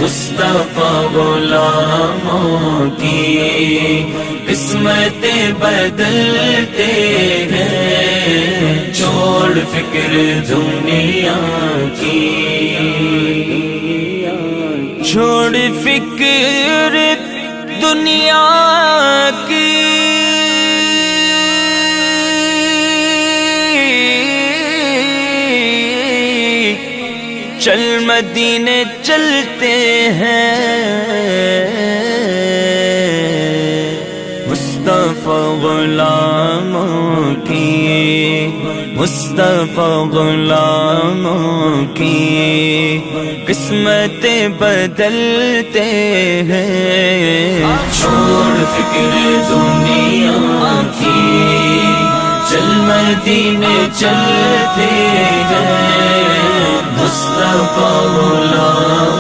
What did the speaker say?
मुस्तफा गुलामों की किस्मतें बदलते हैं, छोड़ फिक्र दुनिया की, छोड़ फिक्र दुनिया की। चल मदीने चलते हैं, मुस्तफा गुलामों की, मुस्तफा गुलामों की किस्मतें बदलते हैं, छोड़ फिक्र दुनिया की। चल मदीने चलते हैं, मुस्तफा गुलाम